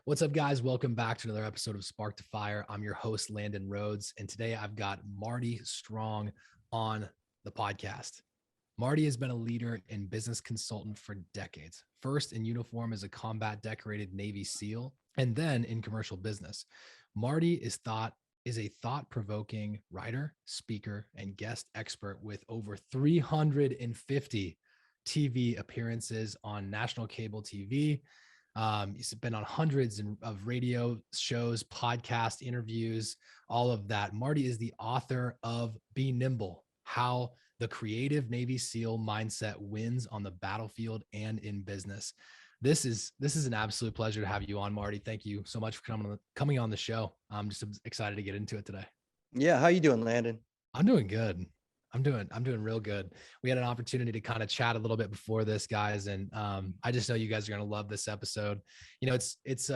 What's up, guys? Welcome back to another episode of Spark to Fire. I'm your host, Landon Rhodes, and today I've got Marty Strong on the podcast. Marty has been a leader and business consultant for decades, first in uniform as a combat decorated Navy SEAL, and then in commercial business. Marty is a thought-provoking writer, speaker, and guest expert with over 350 TV appearances on national cable TV. He's been on hundreds of radio shows, podcast interviews, all of that. Marty is the author of Be Nimble, How the Creative Navy SEAL Mindset Wins on the Battlefield and in Business. This is an absolute pleasure to have you on, Marty. Thank you so much for coming on the show. I'm just excited to get into it today. Yeah. How you doing, Landon? I'm doing good. I'm doing real good. We had an opportunity to kind of chat a little bit before this, guys. And I just know you guys are going to love this episode. You know, it's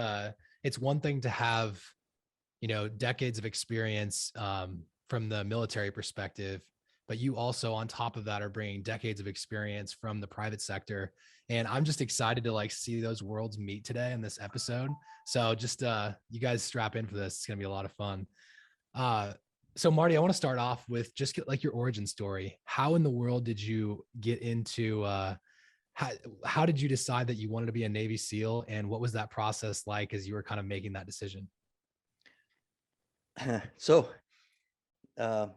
one thing to have, decades of experience from the military perspective, but you also on top of that are bringing decades of experience from the private sector. And I'm just excited to see those worlds meet today in this episode. So just you guys strap in for this. It's going to be a lot of fun. So Marty, I want to start off with just your origin story. How in the world did you get into, how did you decide that you wanted to be a Navy SEAL, and what was that process like as you were kind of making that decision? So the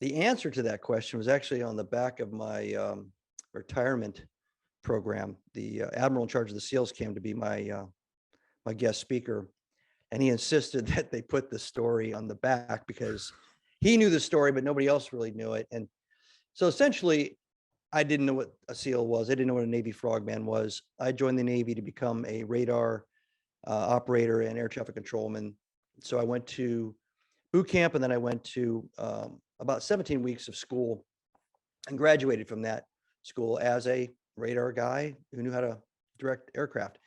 answer to that question was actually on the back of my retirement program. The admiral in charge of the SEALs came to be my guest speaker. And he insisted that they put the story on the back because he knew the story, but nobody else really knew it. And so essentially, I didn't know what a SEAL was. I didn't know what a Navy frogman was. I joined the Navy to become a radar operator and air traffic controlman. So I went to boot camp, and then I went to about 17 weeks of school and graduated from that school as a radar guy who knew how to direct aircraft.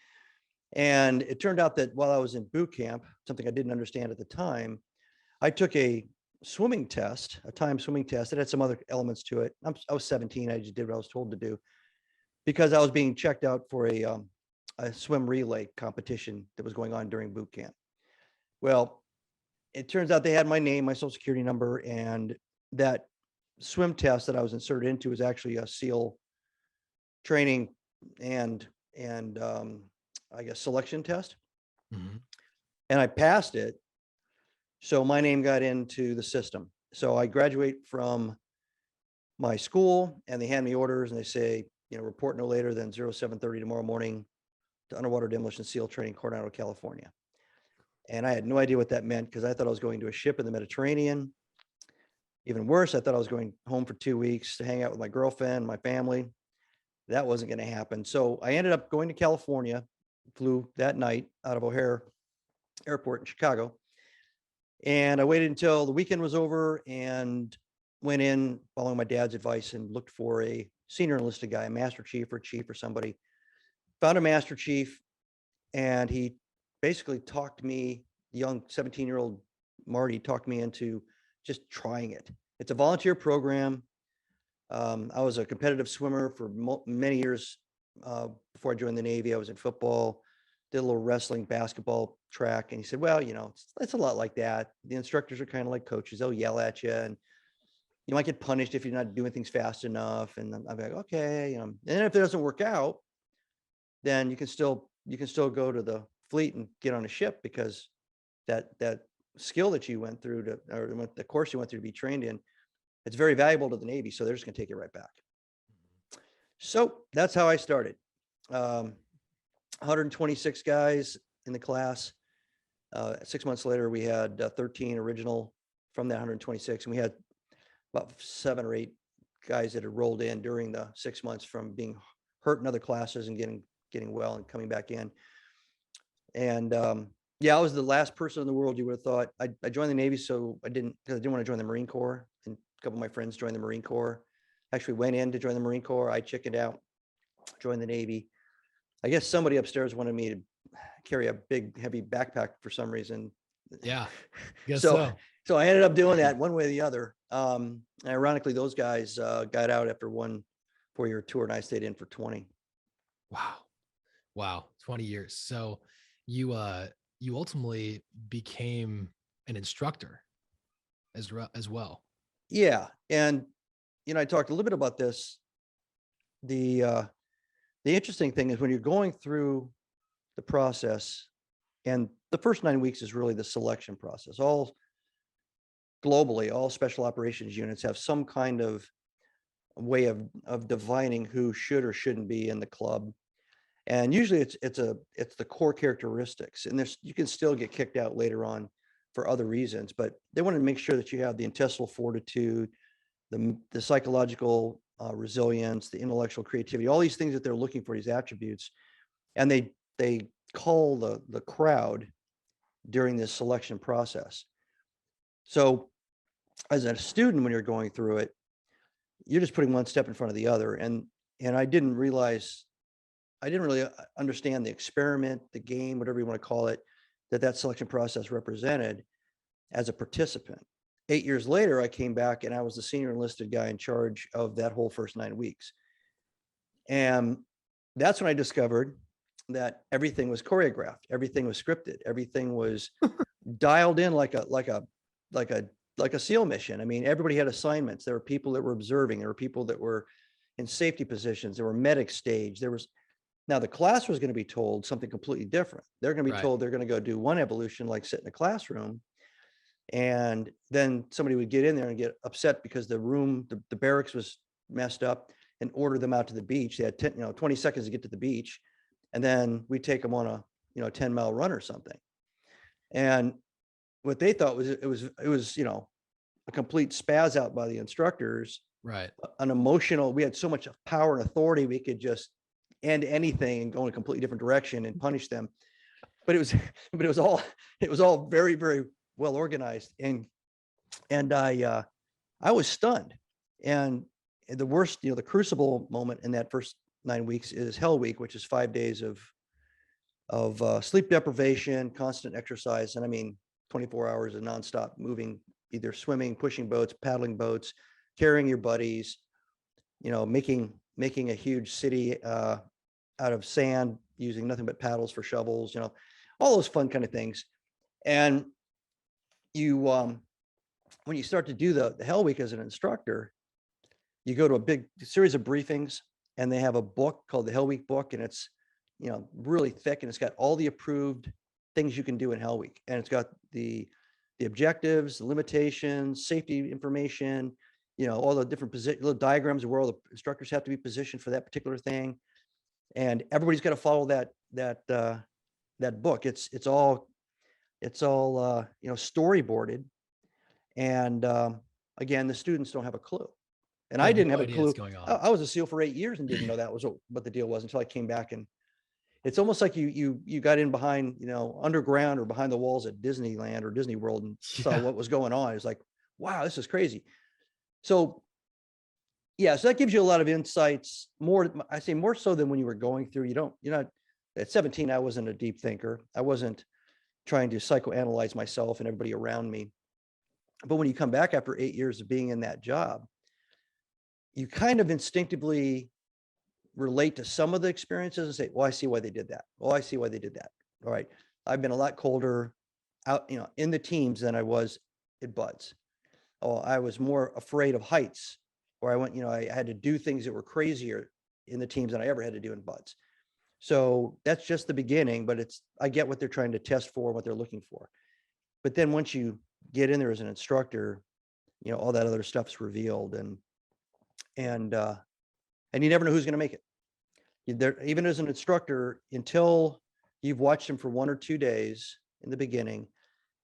And it turned out that while I was in boot camp, something I didn't understand at the time, I took a swimming test, a timed swimming test. It had some other elements to it. I was 17. I just did what I was told to do because I was being checked out for a swim relay competition that was going on during boot camp. Well, it turns out they had my name, my social security number, and that swim test that I was inserted into was actually a SEAL training and I guess selection test. Mm-hmm. And I passed it. So my name got into the system. So I graduate from my school and they hand me orders and they say, report no later than 07:30 tomorrow morning to underwater demolition SEAL training, Coronado, California. And I had no idea what that meant because I thought I was going to a ship in the Mediterranean. Even worse, I thought I was going home for 2 weeks to hang out with my girlfriend, my family. That wasn't going to happen. So I ended up going to California, flew that night out of O'Hare Airport in Chicago. And I waited until the weekend was over and went in following my dad's advice and looked for a senior enlisted guy, a master chief or chief or somebody. Found a master chief, and he basically talked me, young 17-year-old Marty, talked me into just trying it. It's a volunteer program. I was a competitive swimmer for many years before I joined the Navy. I was in football, did a little wrestling, basketball, track. And he said, well, it's a lot like that. The instructors are kind of like coaches. They'll yell at you and you might get punished if you're not doing things fast enough. And I'm like, okay. And then if it doesn't work out, then you can still go to the fleet and get on a ship because that skill that you went through or the course you went through to be trained in, it's very valuable to the Navy. So they're just going to take it right back. So that's how I started. 126 guys in the class. 6 months later, we had 13 original from that 126. And we had about 7 or 8 guys that had rolled in during the 6 months from being hurt in other classes and getting well and coming back in. And I was the last person in the world you would have thought. I joined the Navy, because I didn't want to join the Marine Corps. And a couple of my friends joined the Marine Corps. Actually went in to join the Marine Corps. I chickened out, joined the Navy. I guess somebody upstairs wanted me to carry a big, heavy backpack for some reason. Yeah. Guess so I ended up doing that one way or the other. Ironically, those guys got out after 1 4-year tour, and I stayed in for 20. Wow. 20 years. So you ultimately became an instructor as well. Yeah. And, I talked a little bit about this. The interesting thing is when you're going through the process, and the first 9 weeks is really the selection process. All globally, all special operations units have some kind of way of divining who should or shouldn't be in the club. And usually it's the core characteristics. And you can still get kicked out later on for other reasons, but they want to make sure that you have the intestinal fortitude, the psychological resilience, the intellectual creativity, all these things that they're looking for, these attributes. And they call the crowd during this selection process. So as a student, when you're going through it, you're just putting one step in front of the other. And I didn't really understand the experiment, the game, whatever you want to call it, that selection process represented as a participant. 8 years later, I came back and I was the senior enlisted guy in charge of that whole first 9 weeks. And that's when I discovered that everything was choreographed, everything was scripted, everything was dialed in like a SEAL mission. I mean, everybody had assignments. There were people that were observing. There were people that were in safety positions. There were medic stage. Now the class was going to be told something completely different. They're going to be Right. told they're going to go do one evolution, like sit in a classroom. And then somebody would get in there and get upset because the barracks was messed up, and order them out to the beach. They had 20 seconds to get to the beach. And then we take them on a 10-mile run or something. And what they thought was, it was a complete spaz out by the instructors, Right. we had so much power and authority, we could just end anything and go in a completely different direction and punish them. But it was all very, very well organized. And I was stunned. And the worst, the crucible moment in that first 9 weeks is Hell Week, which is 5 days of sleep deprivation, constant exercise. And I mean, 24 hours of nonstop moving, either swimming, pushing boats, paddling boats, carrying your buddies, making a huge city out of sand, using nothing but paddles for shovels, all those fun kind of things. And you, when you start to do the Hell Week as an instructor, you go to a big series of briefings, and they have a book called the Hell Week book, and it's really thick, and it's got all the approved things you can do in Hell Week, and it's got the objectives, the limitations, safety information, all the different little diagrams of where all the instructors have to be positioned for that particular thing, and everybody's got to follow that book. It's all storyboarded, and again, the students don't have a clue. And I didn't have a clue. What's going on. I was a SEAL for 8 years and didn't know that was what the deal was until I came back. And it's almost like you got in behind, underground or behind the walls at Disneyland or Disney World and saw what was going on. It's like, wow, this is crazy. So yeah, so that gives you a lot of insights. I say more so than when you were going through. You're not at 17. I wasn't a deep thinker. I wasn't trying to psychoanalyze myself and everybody around me. But when you come back after 8 years of being in that job, you kind of instinctively relate to some of the experiences and say, well, I see why they did that. Well, I see why they did that. All right. I've been a lot colder out, in the teams than I was at Buds. Oh, I was more afraid of heights, or I went, I had to do things that were crazier in the teams than I ever had to do in Buds. So that's just the beginning, but I get what they're trying to test for, what they're looking for. But then once you get in there as an instructor, all that other stuff's revealed, and you never know who's going to make it. Even as an instructor, until you've watched them for 1 or 2 days in the beginning,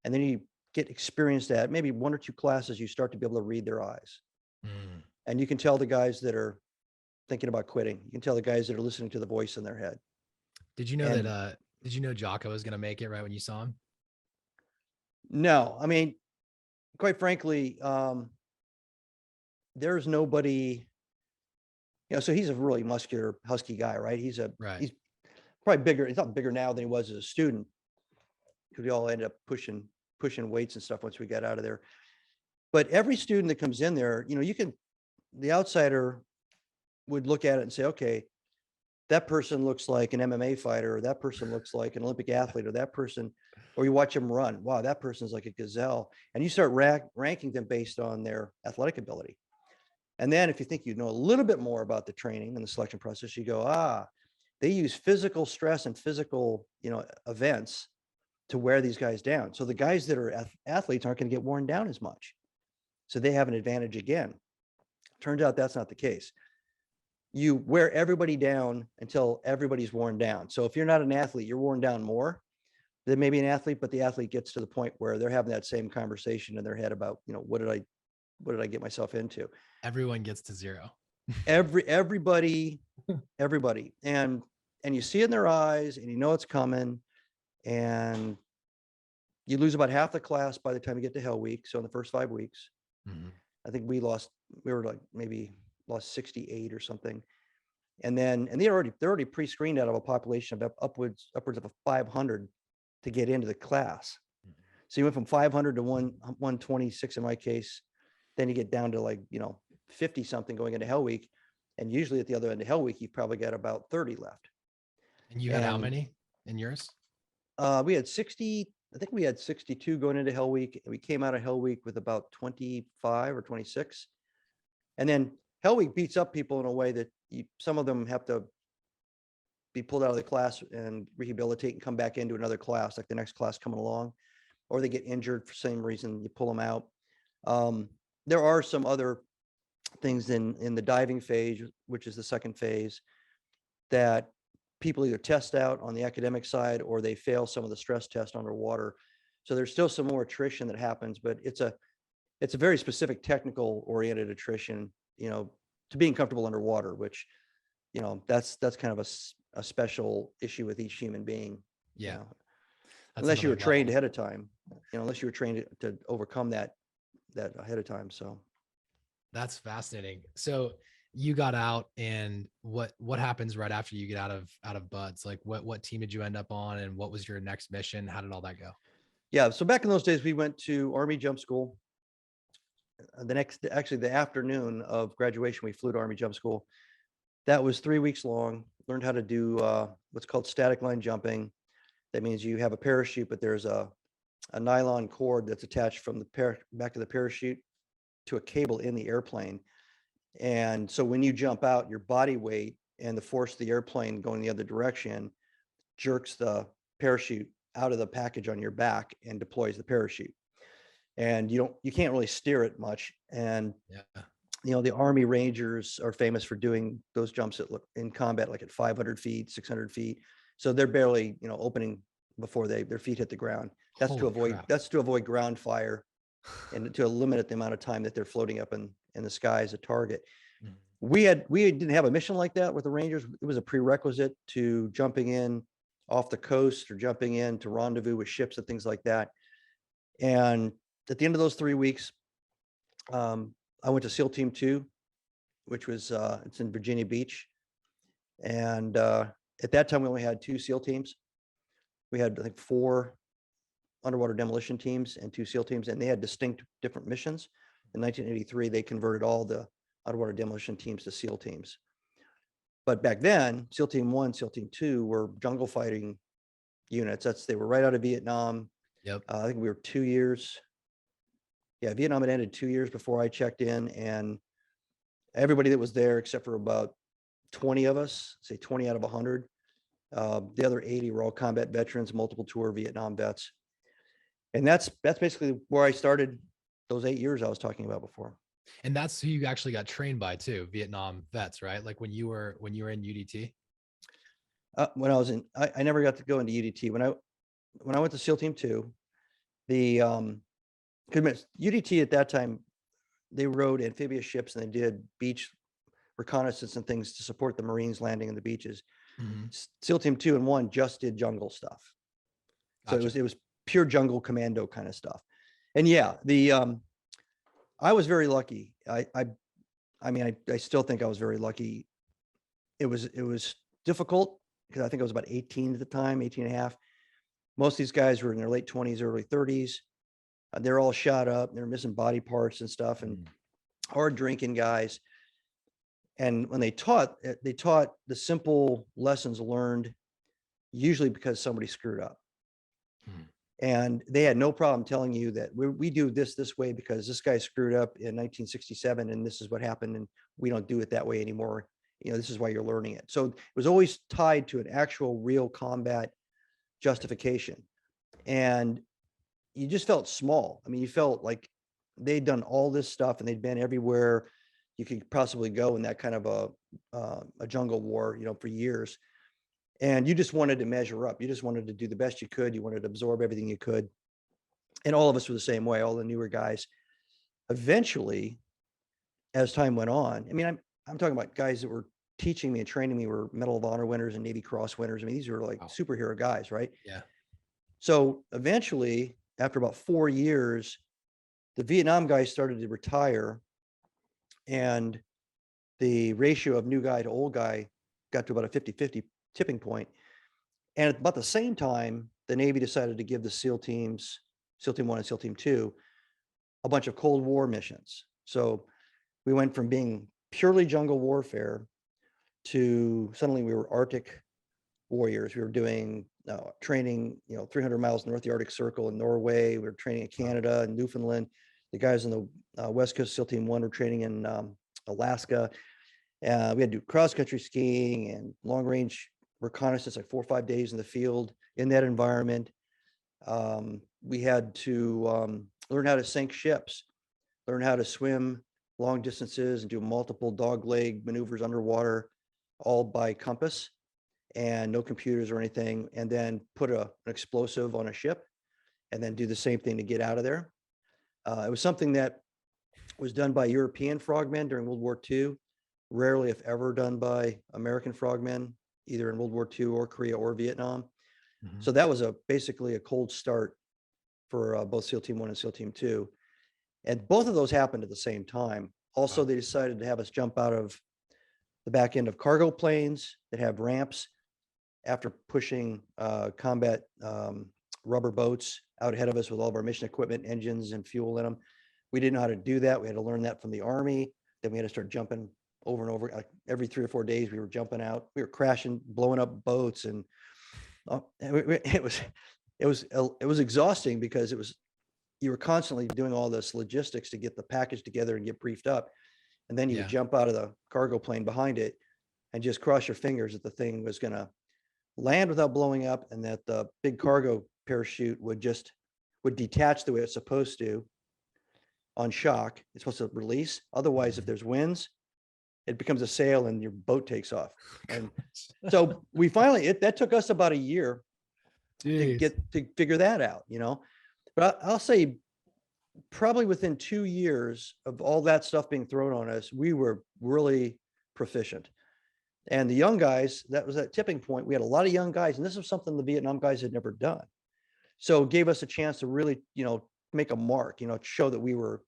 and then you get experienced at maybe 1 or 2 classes, you start to be able to read their eyes. And you can tell the guys that are thinking about quitting. You can tell the guys that are listening to the voice in their head. Did you know did you know Jocko was going to make it right when you saw him? No, I mean, quite frankly, there's nobody, so he's a really muscular, husky guy, right? He's probably bigger. He's not bigger now than he was as a student, because we all ended up pushing weights and stuff once we got out of there. But every student that comes in there, the outsider would look at it and say, okay, that person looks like an MMA fighter, or that person looks like an Olympic athlete, or that person, or you watch them run. Wow, that person's like a gazelle. And you start ranking them based on their athletic ability. And then if you think you know a little bit more about the training and the selection process, you go, they use physical stress and physical, events to wear these guys down. So the guys that are athletes aren't going to get worn down as much. So they have an advantage again. Turns out that's not the case. You wear everybody down until everybody's worn down. So if you're not an athlete, you're worn down more than maybe an athlete, but the athlete gets to the point where they're having that same conversation in their head about, what did I get myself into? Everyone gets to zero. Everybody, and you see it in their eyes, and it's coming, and you lose about half the class by the time you get to Hell Week. So in the first 5 weeks, I think we were like maybe lost 68 or something. And they're already pre-screened out of a population of upwards of 500 to get into the class. So you went from 500 to 126 in my case. Then you get down to like, 50 something going into Hell Week. And usually at the other end of Hell Week, you've probably got about 30 left. And you had how many in yours? We had 60. I think we had 62 going into Hell Week. And we came out of Hell Week with about 25 or 26. And then Hell Week beats up people in a way that some of them have to be pulled out of the class and rehabilitate and come back into another class, like the next class coming along, or they get injured for the same reason, you pull them out. There are some other things in the diving phase, which is the second phase, that people either test out on the academic side or they fail some of the stress tests underwater. So there's still some more attrition that happens, but it's a very specific technical oriented attrition, to being comfortable underwater, which, that's kind of a special issue with each human being. Yeah. Unless you were trained ahead of time, unless you were trained to overcome that ahead of time. So that's fascinating. So you got out, and what happens right after you get out of Buds? Like what team did you end up on, and what was your next mission? How did all that go? Yeah. So back in those days, we went to Army Jump School. The afternoon of graduation, we flew to Army Jump School. That was 3 weeks long. Learned how to do what's called static line jumping. That means you have a parachute, but there's a nylon cord that's attached from the back of the parachute to a cable in the airplane. And so when you jump out, your body weight and the force of the airplane going the other direction jerks the parachute out of the package on your back and deploys the parachute. And you can't really steer it much. And the Army Rangers are famous for doing those jumps in combat, like at 500 feet, 600 feet. So they're barely, opening before their feet hit the ground. That's to avoid ground fire and to eliminate the amount of time that they're floating up in the sky as a target. We didn't have a mission like that with the Rangers. It was a prerequisite to jumping in off the coast or jumping in to rendezvous with ships and things like that. And at the end of those 3 weeks, I went to SEAL Team 2, which was it's in Virginia Beach. And at that time, we only had 2 SEAL teams. We had, I think, 4 underwater demolition teams and 2 SEAL teams, and they had distinct different missions. In 1983, they converted all the underwater demolition teams to SEAL teams. But back then, SEAL Team 1, SEAL Team 2 were jungle fighting units. They were right out of Vietnam. Yep. I think we were 2 years. Yeah, Vietnam had ended 2 years before I checked in, and everybody that was there, except for about 20 of us, say 20 out of 100, the other 80 were all combat veterans, multiple tour Vietnam vets. And that's basically where I started those 8 years I was talking about before. And that's who you actually got trained by too, Vietnam vets, right? Like when you were in UDT? When I was I never got to go into UDT. When I went to SEAL Team 2, because UDT at that time, they rode amphibious ships and they did beach reconnaissance and things to support the Marines landing in the beaches. SEAL Team 2 and 1 just did jungle stuff. So it was pure jungle commando kind of stuff. And yeah, I was very lucky. I still think I was very lucky. It was difficult because I think I was about 18 at the time, 18 and a half. Most of these guys were in their late 20s, early 30s. They're all shot up. They're missing body parts and stuff, and hard drinking guys. And when they taught the simple lessons learned, usually because somebody screwed up. Hmm. And they had no problem telling you that we do this way because this guy screwed up in 1967 and this is what happened and we don't do it that way anymore. This is why you're learning it. So it was always tied to an actual real combat justification. And you just felt small. I mean, you felt like they'd done all this stuff and they'd been everywhere you could possibly go in that kind of a jungle war, for years. And you just wanted to measure up. You just wanted to do the best you could. You wanted to absorb everything you could. And all of us were the same way, all the newer guys. Eventually, as time went on, I mean, I'm talking about guys that were teaching me and training me were Medal of Honor winners and Navy Cross winners. I mean, these were like superhero guys, right? Yeah. So eventually, after about 4 years, the Vietnam guys started to retire and the ratio of new guy to old guy got to about a 50-50 tipping point. And at about the same time, the Navy decided to give the SEAL teams, SEAL Team 1 and SEAL Team 2, a bunch of Cold War missions. So we went from being purely jungle warfare to suddenly we were Arctic warriors. We were doing training, 300 miles north of the Arctic Circle in Norway. We were training in Canada and Newfoundland. The guys on the West Coast SEAL Team 1 were training in Alaska. We had to do cross-country skiing and long-range reconnaissance, like 4 or 5 days in the field in that environment. We had to learn how to sink ships, learn how to swim long distances and do multiple dogleg maneuvers underwater, all by compass and no computers or anything, and then put an explosive on a ship and then do the same thing to get out of there. It was something that was done by European frogmen during World War II, rarely, if ever, done by American frogmen, either in World War II or Korea or Vietnam. Mm-hmm. So that was basically a cold start for both SEAL Team 1 and SEAL Team 2. And both of those happened at the same time. Also, they decided to have us jump out of the back end of cargo planes that have ramps after pushing combat rubber boats out ahead of us with all of our mission equipment, engines, and fuel in them. We didn't know how to do that. We had to learn that from the Army. Then we had to start jumping over and over. Like every 3 or 4 days, we were jumping out. We were crashing, blowing up boats, and it was exhausting because you were constantly doing all this logistics to get the package together and get briefed up. And then you would jump out of the cargo plane behind it and just cross your fingers that the thing was going to land without blowing up and that the big cargo parachute would detach the way it's supposed to on shock. It's supposed to release. Otherwise, if there's winds, it becomes a sail and your boat takes off. And so we finally, that took us about a year to figure that out, But I'll say probably within 2 years of all that stuff being thrown on us, we were really proficient. And the young guys, that was that tipping point. We had a lot of young guys, and this was something the Vietnam guys had never done. So it gave us a chance to really, make a mark, show that we were,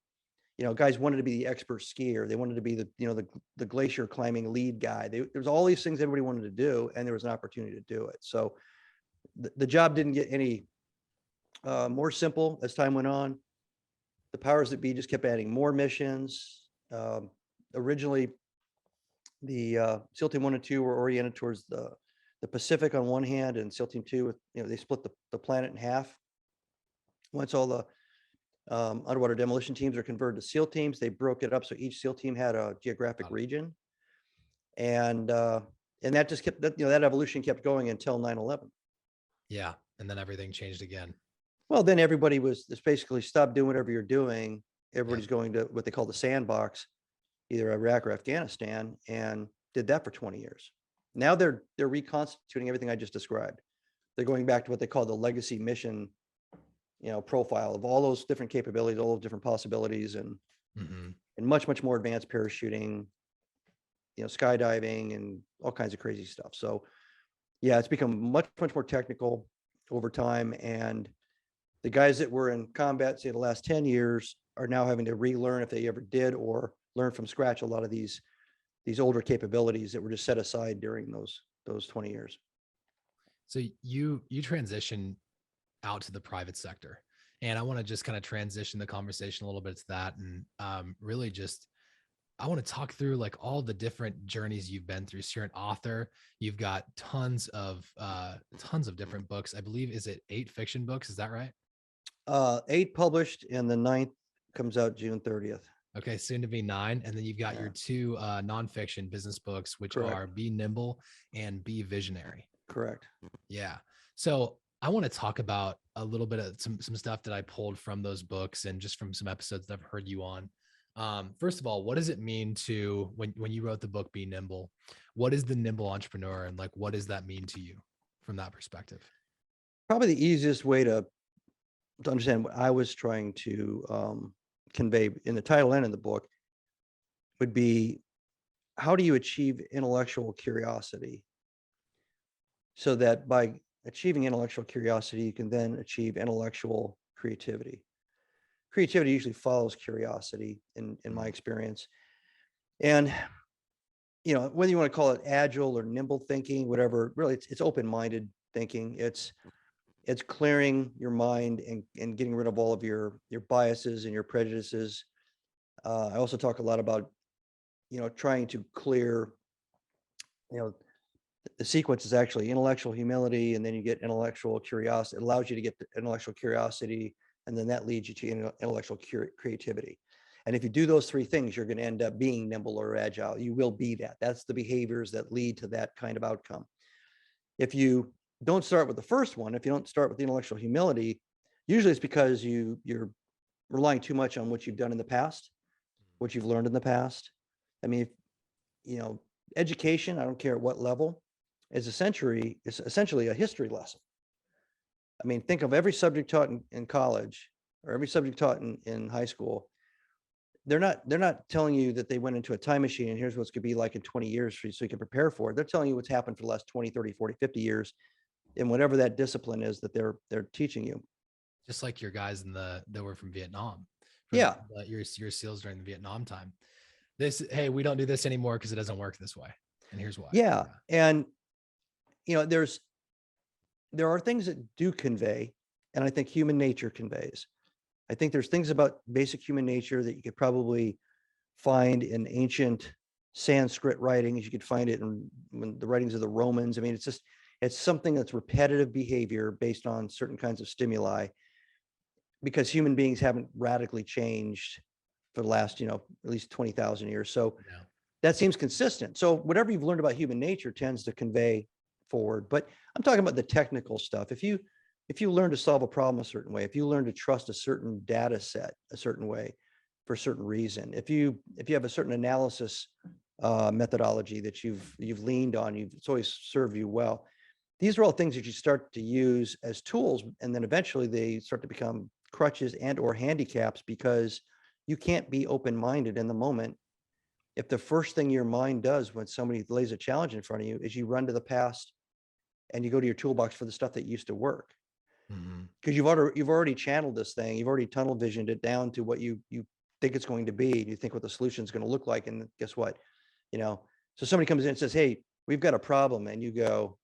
guys wanted to be the expert skier. They wanted to be the glacier climbing lead guy. There was all these things everybody wanted to do, and there was an opportunity to do it. So the job didn't get any more simple as time went on. The powers that be just kept adding more missions. Originally, the SEAL Team 1 and 2 were oriented towards the Pacific on one hand, and SEAL Team 2, they split the planet in half. Once all the underwater demolition teams are converted to SEAL teams, they broke it up so each SEAL team had a geographic region, and that just kept that evolution kept going until 9/11. Yeah, and then everything changed again. Well, then everybody was basically stop doing whatever you're doing. Everybody's going to what they call the sandbox, either Iraq or Afghanistan, and did that for 20 years. Now they're reconstituting everything I just described. They're going back to what they call the legacy mission, profile of all those different capabilities, all those different possibilities, and much, much more advanced parachuting, skydiving, and all kinds of crazy stuff. So yeah, it's become much, much more technical over time. And the guys that were in combat, say the last 10 years, are now having to relearn, if they ever did, or learn from scratch a lot of these older capabilities that were just set aside during those 20 years. So you transition out to the private sector, and I want to just kind of transition the conversation a little bit to that, and really just I want to talk through like all the different journeys you've been through. So you're an author. You've got tons of different books. I believe, is it 8 fiction books? Is that right? 8 published, and the ninth comes out June 30th. Okay, soon to be 9. And then you've got your Yeah, 2 nonfiction business books, which are correct, Be Nimble and Be Visionary. correct. Yeah. So I want to talk about a little bit of some stuff that I pulled from those books and just from some episodes that I've heard you on. First of all, what does it mean to when you wrote the book Be Nimble? What is the nimble entrepreneur, and like what does that mean to you from that perspective? Probably the easiest way to understand what I was trying to convey in the title and in the book would be, how do you achieve intellectual curiosity so that by achieving intellectual curiosity, you can then achieve intellectual creativity. Creativity usually follows curiosity in my experience. And, whether you want to call it agile or nimble thinking, whatever, really it's open-minded thinking. It's clearing your mind and getting rid of all of your biases and your prejudices. I also talk a lot about, trying to clear, you know, the sequence is actually intellectual humility, and then you get intellectual curiosity. It allows you to get the intellectual curiosity, and then that leads you to intellectual creativity. And if you do those 3 things, you're going to end up being nimble or agile. You will be that. That's the behaviors that lead to that kind of outcome. If you don't start with the first one, if you don't start with the intellectual humility, usually it's because you're relying too much on what you've done in the past, what you've learned in the past. I mean, education, I don't care at what level, is essentially a history lesson. I mean, think of every subject taught in college or every subject taught in high school. They're not telling you that they went into a time machine and here's what's going to be like in 20 years for you so you can prepare for it. They're telling you what's happened for the last 20, 30, 40, 50 years in whatever that discipline is that they're teaching you. Just like your guys that were from Vietnam, Yeah. your SEALs during the Vietnam time. Hey, we don't do this anymore because it doesn't work this way, and here's why. Yeah. And there are things that do convey, and I think human nature conveys. I think there's things about basic human nature that you could probably find in ancient Sanskrit writings. You could find it in the writings of the Romans. I mean, it's something that's repetitive behavior based on certain kinds of stimuli, because human beings haven't radically changed for the last, at least 20,000 years. So Yeah. that seems consistent. So whatever you've learned about human nature tends to convey forward. But I'm talking about the technical stuff. If you learn to solve a problem a certain way, if you learn to trust a certain data set a certain way for a certain reason, if you have a certain analysis methodology that you've leaned on, it's always served you well. These are all things that you start to use as tools, and then eventually they start to become crutches and or handicaps, because you can't be open-minded in the moment if the first thing your mind does when somebody lays a challenge in front of you is you run to the past and you go to your toolbox for the stuff that used to work. Because you've already channeled this thing, you've already tunnel visioned it down to what you think it's going to be, and you think what the solution is going to look like. And guess what? So somebody comes in and says, "Hey, we've got a problem," and you go,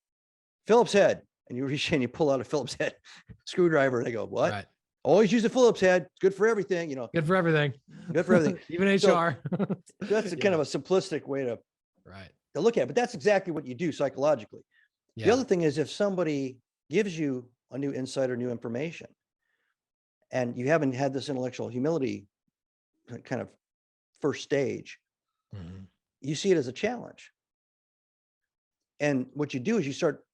"Phillips head," and you reach in and you pull out a Phillips head screwdriver, and they go, "What?" Right. Always use a Phillips head. It's good for everything, Good for everything. Good for everything. Even HR. So that's kind of a simplistic way to look at it, but that's exactly what you do psychologically. Yeah. The other thing is, if somebody gives you a new insight or new information, and you haven't had this intellectual humility kind of first stage, you see it as a challenge. And what you do is you start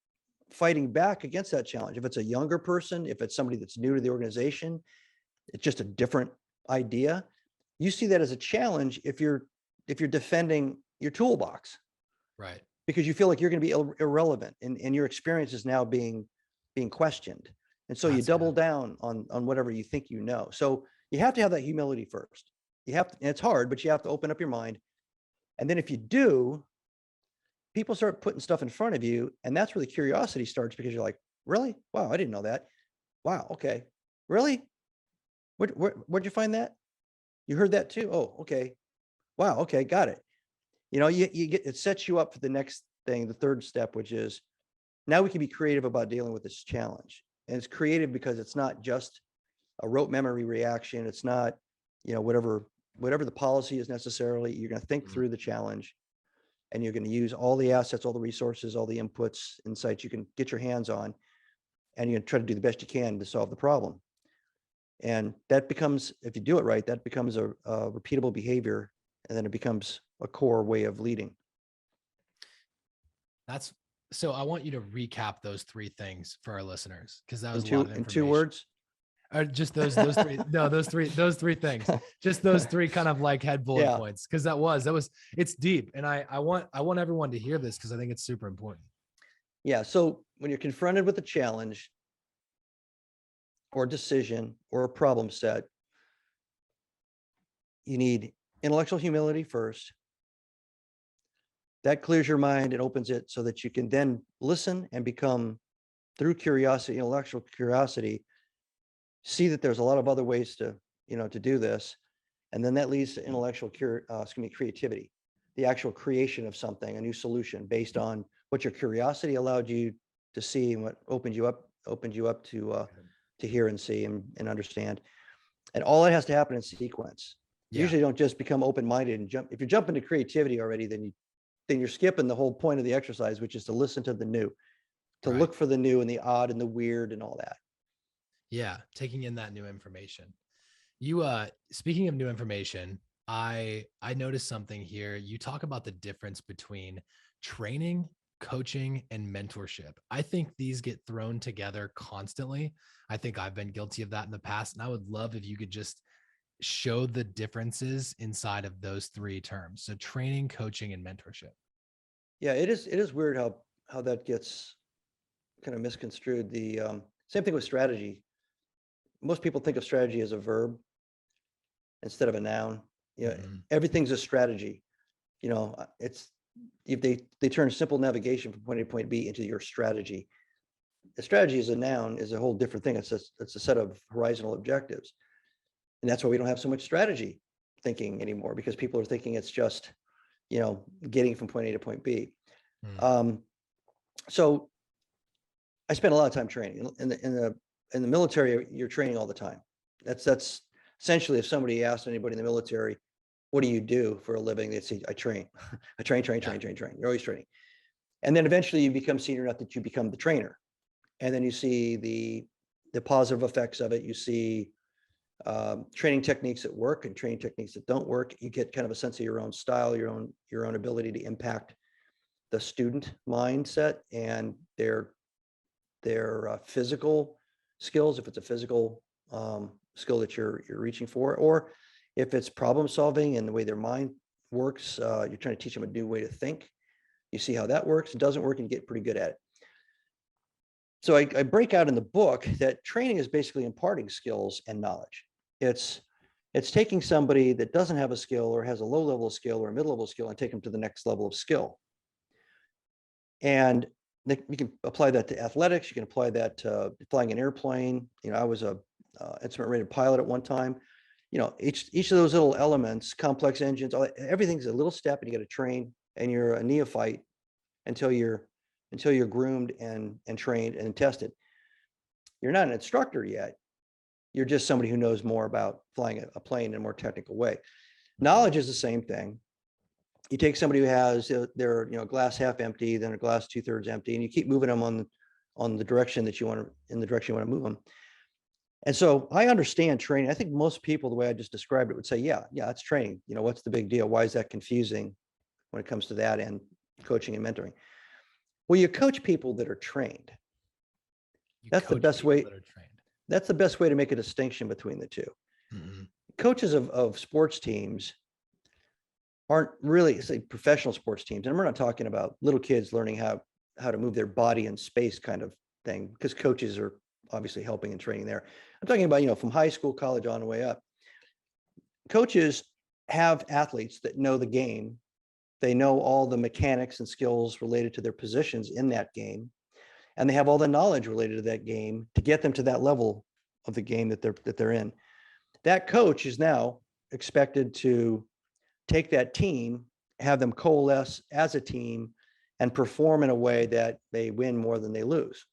fighting back against that challenge. If it's a younger person, if it's somebody that's new to the organization, it's just a different idea. You see that as a challenge if you're defending your toolbox, Right? Because you feel like you're going to be irrelevant, and your experience is now being questioned. And so you double down on whatever you think you know. So you have to have that humility first. You have to, and it's hard, but you have to open up your mind. And then if you do, people start putting stuff in front of you, and that's where the curiosity starts, because you're like, "Really? Wow, I didn't know that. Wow, okay. Really? Where'd you find that? You heard that too? Oh, okay. Wow, okay, got it." You get, it sets you up for the next thing, the third step, which is now we can be creative about dealing with this challenge. And it's creative because it's not just a rote memory reaction. It's not, whatever whatever the policy is necessarily, you're going to think Mhm. through the challenge, and you're going to use all the assets, all the resources, all the inputs, insights you can get your hands on, and you're going to try to do the best you can to solve the problem. And that becomes, if you do it right, that becomes a repeatable behavior, and then it becomes a core way of leading. That's so I want you to recap those three things for our listeners, because that In was a lot of two information. words. Or just those three, no, those three things, just those three kind of like head bullet Yeah. points. Cause that was, it's deep. And I want everyone to hear this, cause I think it's super important. Yeah. So when you're confronted with a challenge or decision or a problem set, you need intellectual humility first. That clears your mind and opens it so that you can then listen and become, through curiosity, intellectual curiosity, see that there's a lot of other ways to, to do this. And then that leads to intellectual creativity, the actual creation of something, a new solution based on what your curiosity allowed you to see and what opened you up to hear and see and understand. And all that has to happen in sequence. Yeah. Usually don't just become open-minded and jump. If you're jumping to creativity already, then you're skipping the whole point of the exercise, which is to listen to the new, to Right. look for the new and the odd and the weird and all that. Yeah. Taking in that new information. You, speaking of new information, I noticed something here. You talk about the difference between training, coaching, and mentorship. I think these get thrown together constantly. I think I've been guilty of that in the past. And I would love if you could just show the differences inside of those three terms. So training, coaching, and mentorship. Yeah, it is weird how that gets kind of misconstrued. The same thing with strategy. Most people think of strategy as a verb instead of a noun. Mhm. Everything's a strategy. It's if they turn simple navigation from point A to point B into your strategy. The strategy as a noun is a whole different thing. It's a set of horizontal objectives, and that's why we don't have so much strategy thinking anymore, because people are thinking it's just getting from point A to point B. Mm. So I spent a lot of time training in the military. You're training all the time. That's essentially, if somebody asked anybody in the military, what do you do for a living? They'd say, I train. I train. You're always training. And then eventually you become senior enough that you become the trainer. And then you see the positive effects of it. You see training techniques that work and training techniques that don't work. You get kind of a sense of your own style, your own ability to impact the student mindset and their physical skills, if it's a physical skill that you're reaching for, or if it's problem solving and the way their mind works. You're trying to teach them a new way to think. You see how that works. It doesn't work, and you get pretty good at it. So I break out in the book that training is basically imparting skills and knowledge. It's taking somebody that doesn't have a skill or has a low level of skill or a mid level skill and take them to the next level of skill. And you can apply that to athletics. You can apply that to flying an airplane. I was a instrument rated pilot at one time. Each of those little elements, complex engines, everything's a little step, and you got to train. And you're a neophyte until you're groomed and trained and tested. You're not an instructor yet. You're just somebody who knows more about flying a plane in a more technical way. Knowledge is the same thing. You take somebody who has their glass half empty, then a glass 2/3 empty, and you keep moving them on the direction that you want to, in the direction you want to move them. And so I understand training. I think most people, the way I just described it, would say, yeah, that's training. What's the big deal? Why is that confusing when it comes to that and coaching and mentoring? Well, you coach people that are trained. That's the best way. That's the best way to make a distinction between the two. Mm-hmm. Coaches of sports teams aren't really, say, professional sports teams. And we're not talking about little kids learning how to move their body in space kind of thing, because coaches are obviously helping and training there. I'm talking about, from high school, college, on the way up. Coaches have athletes that know the game. They know all the mechanics and skills related to their positions in that game. And they have all the knowledge related to that game to get them to that level of the game that they're in. That coach is now expected to take that team, have them coalesce as a team, and perform in a way that they win more than they lose.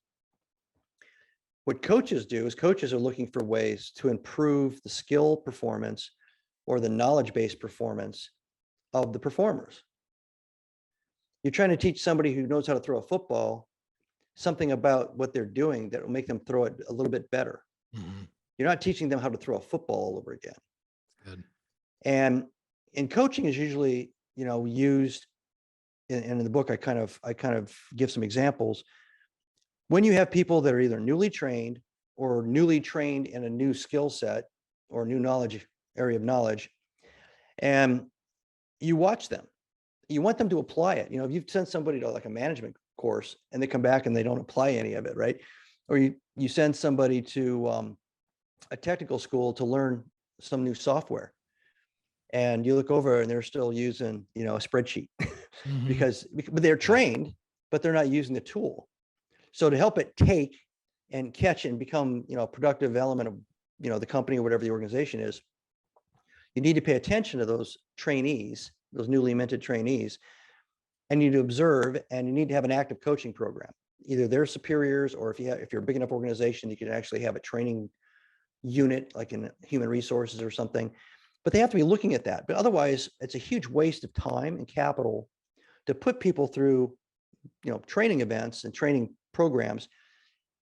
What coaches do is coaches are looking for ways to improve the skill performance or the knowledge-based performance of the performers. You're trying to teach somebody who knows how to throw a football something about what they're doing that will make them throw it a little bit better. Mhm. You're not teaching them how to throw a football all over again. Good. And in coaching is usually, used, and in the book, I kind of give some examples. When you have people that are either newly trained or newly trained in a new skill set or new area of knowledge, and you watch them, you want them to apply it. If you've sent somebody to like a management course and they come back and they don't apply any of it, right? Or you send somebody to a technical school to learn some new software, and you look over and they're still using, a spreadsheet Mhm. but they're trained, but they're not using the tool. So to help it take and catch and become, a productive element of, the company or whatever the organization is, you need to pay attention to those trainees, those newly minted trainees, and you need to observe, and you need to have an active coaching program. Either their superiors, or if you're a big enough organization, you can actually have a training unit like in human resources or something. But they have to be looking at that. But otherwise, it's a huge waste of time and capital to put people through, training events and training programs,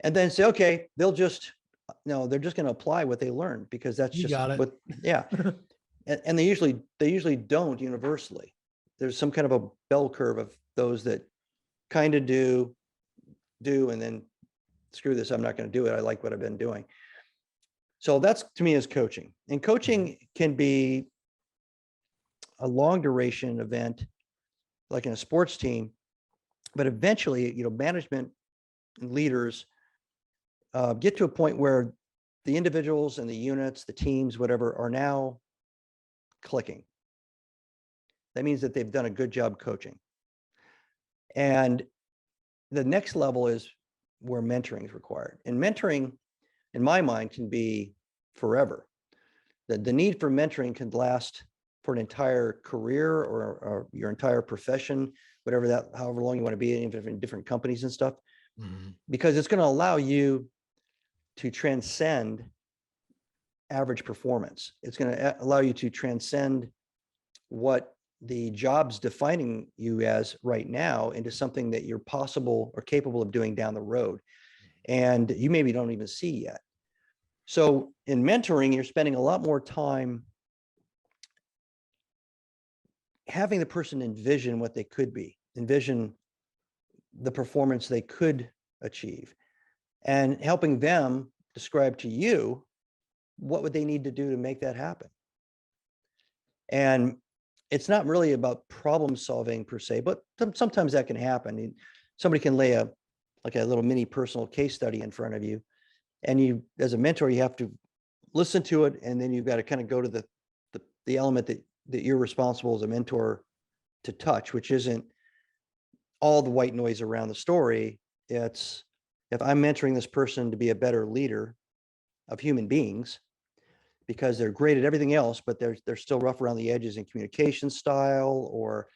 and then say, okay, they're just going to apply what they learned, because that's You just got it. what, yeah. And they usually don't universally. There's some kind of a bell curve of those that kind of do, and then screw this, I'm not going to do it. I like what I've been doing. So that's, to me, is coaching. And coaching can be a long duration event, like in a sports team, but eventually, management and leaders get to a point where the individuals and the units, the teams, whatever, are now clicking. That means that they've done a good job coaching. And the next level is where mentoring is required. And mentoring, in my mind, can be forever. The need for mentoring can last for an entire career, or your entire profession, however long you want to be in different companies and stuff, because it's going to allow you to transcend average performance. It's going to allow you to transcend what the job's defining you as right now into something that you're possible or capable of doing down the road, and you maybe don't even see yet. So in mentoring, you're spending a lot more time having the person envision what they could be, envision the performance they could achieve, and helping them describe to you what would they need to do to make that happen. And it's not really about problem solving per se, but sometimes that can happen. Somebody can lay a little mini personal case study in front of you, and you, as a mentor, you have to listen to it, and then you've got to kind of go to the element that you're responsible as a mentor to touch, which isn't all the white noise around the story. It's, if I'm mentoring this person to be a better leader of human beings, because they're great at everything else, but they're still rough around the edges in communication style, or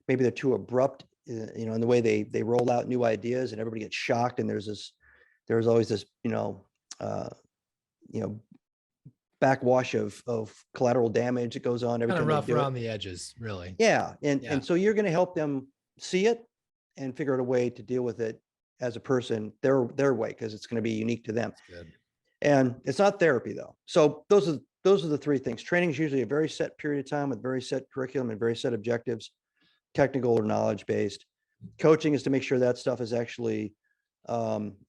maybe they're too abrupt, in the way they roll out new ideas, and everybody gets shocked. And there's always this, backwash of collateral damage that goes on every Kind of time they rough do it. around the edges, really. Yeah. And Yeah. so you're going to help them see it and figure out a way to deal with it as a person, their way, because it's going to be unique to them. That's good. And it's not therapy, though. So those are the three things. Training is usually a very set period of time with very set curriculum and very set objectives, technical or knowledge based. Coaching is to make sure that stuff is actually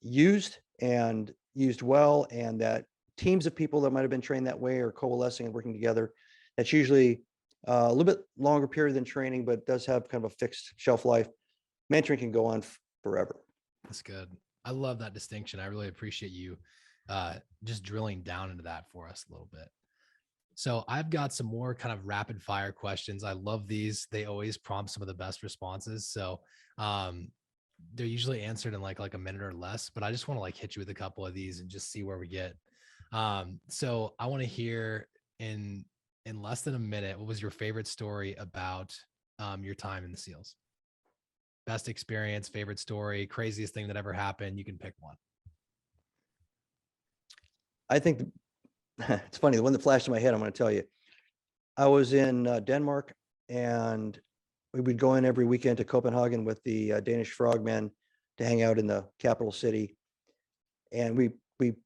used and used well, and that teams of people that might have been trained that way are coalescing and working together. That's usually a little bit longer period than training, but does have kind of a fixed shelf life. Mentoring can go on forever. That's good. I love that distinction. I really appreciate you just drilling down into that for us a little bit. So I've got some more kind of rapid fire questions. I love these. They always prompt some of the best responses. So they're usually answered in like a minute or less, but I just want to hit you with a couple of these and just see where we get. So I want to hear in less than a minute, what was your favorite story about your time in the SEALs? Best experience, favorite story, craziest thing that ever happened. You can pick one. I think it's funny. The one that flashed in my head, I'm going to tell you. I was in Denmark, and we would go in every weekend to Copenhagen with the Danish frogmen to hang out in the capital city. And we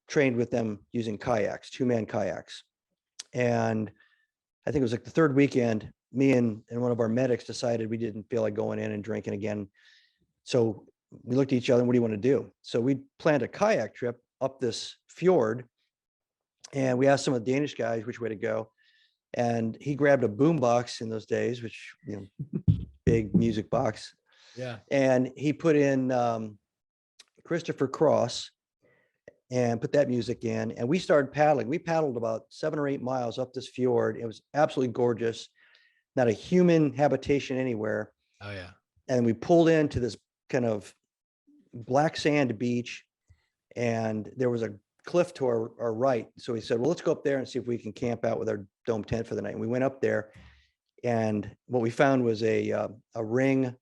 trained with them using kayaks, 2-man kayaks. And I think it was like the third weekend, me and one of our medics decided we didn't feel like going in and drinking again. So we looked at each other and what do you want to do? So we planned a kayak trip up this fjord, and we asked some of the Danish guys which way to go. And he grabbed a boom box in those days, which, big music box. Yeah. And he put in Christopher Cross and put that music in. And we started paddling. We paddled about 7 or 8 miles up this fjord. It was absolutely gorgeous. Not a human habitation anywhere. Oh yeah. And we pulled into this kind of black sand beach, and there was a cliff to our right. So we said, well, let's go up there and see if we can camp out with our dome tent for the night. And we went up there, and what we found was a ring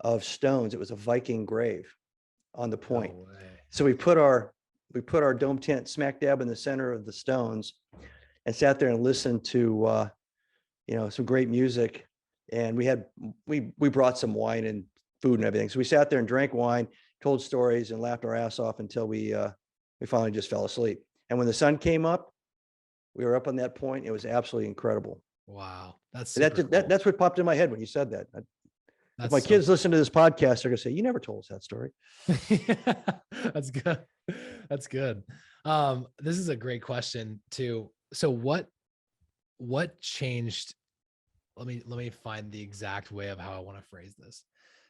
of stones. It was a Viking grave on the point. No way. So we put our dome tent smack dab in the center of the stones and sat there and listened to some great music. And we brought some wine and food and everything. So we sat there and drank wine, told stories, and laughed our ass off until we finally just fell asleep. And when the sun came up, we were up on that point. It was absolutely incredible. Wow. That's That, super that cool. that's what popped in my head when you said that. If That's my so kids listen to this podcast, they're gonna say, "You never told us that story." That's good. That's good. This is a great question too. So what changed? Let me find the exact way of how I want to phrase this.